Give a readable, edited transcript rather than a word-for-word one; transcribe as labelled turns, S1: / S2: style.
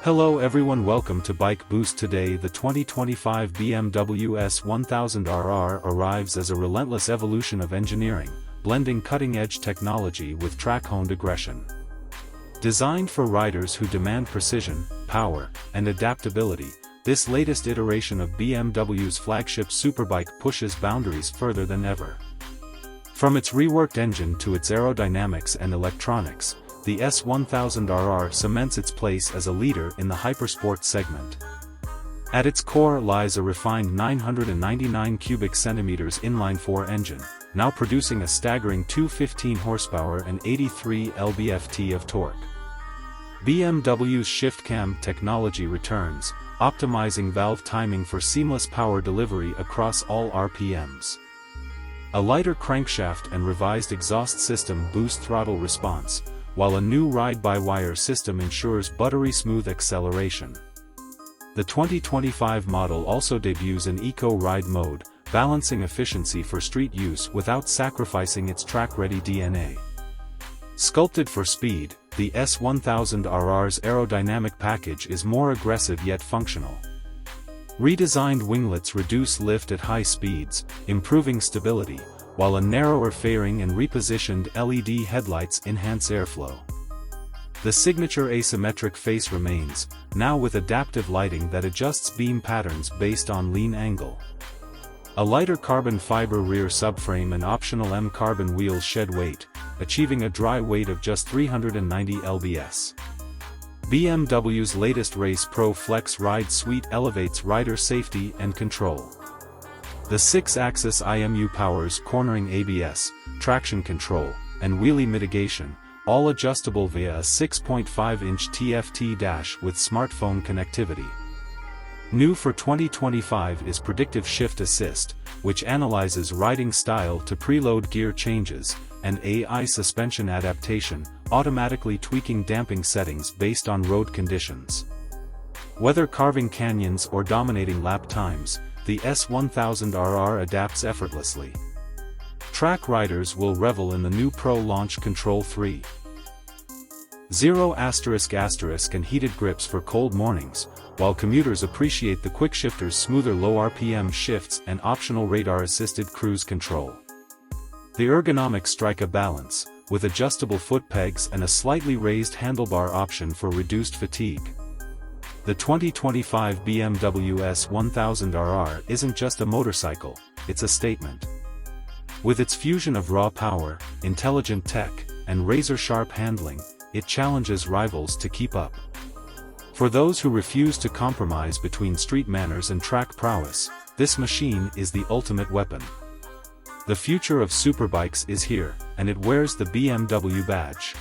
S1: Hello everyone, welcome to Bike Boost. Today the 2025 BMW S1000RR arrives as a relentless evolution of engineering, blending cutting-edge technology with track-honed aggression. Designed for riders who demand precision, power, and adaptability, this latest iteration of BMW's flagship superbike pushes boundaries further than ever. From its reworked engine to its aerodynamics and electronics, the S1000RR cements its place as a leader in the hypersport segment. At its core lies a refined 999 cubic centimeters inline-4 engine, now producing a staggering 215 horsepower and 83 lb-ft of torque. BMW's ShiftCam technology returns, optimizing valve timing for seamless power delivery across all RPMs. A lighter crankshaft and revised exhaust system boost throttle response, while a new ride-by-wire system ensures buttery-smooth acceleration. The 2025 model also debuts an Eco-Ride mode, balancing efficiency for street use without sacrificing its track-ready DNA. Sculpted for speed, the S1000RR's aerodynamic package is more aggressive yet functional. Redesigned winglets reduce lift at high speeds, improving stability, while a narrower fairing and repositioned LED headlights enhance airflow. The signature asymmetric face remains, now with adaptive lighting that adjusts beam patterns based on lean angle. A lighter carbon fiber rear subframe and optional M-carbon wheels shed weight, achieving a dry weight of just 390 lbs. BMW's latest Race Pro Flex Ride Suite elevates rider safety and control. The 6-axis IMU powers cornering ABS, traction control, and wheelie mitigation, all adjustable via a 6.5-inch TFT dash with smartphone connectivity. New for 2025 is Predictive Shift Assist, which analyzes riding style to preload gear changes, and AI suspension adaptation, automatically tweaking damping settings based on road conditions. Whether carving canyons or dominating lap times, the S1000RR adapts effortlessly. Track riders will revel in the new Pro Launch Control 3.0*** and heated grips for cold mornings, while commuters appreciate the quickshifter's smoother low RPM shifts and optional radar-assisted cruise control. The ergonomics strike a balance, with adjustable foot pegs and a slightly raised handlebar option for reduced fatigue. The 2025 BMW S1000RR isn't just a motorcycle, it's a statement. With its fusion of raw power, intelligent tech, and razor-sharp handling, it challenges rivals to keep up. For those who refuse to compromise between street manners and track prowess, this machine is the ultimate weapon. The future of superbikes is here, and it wears the BMW badge.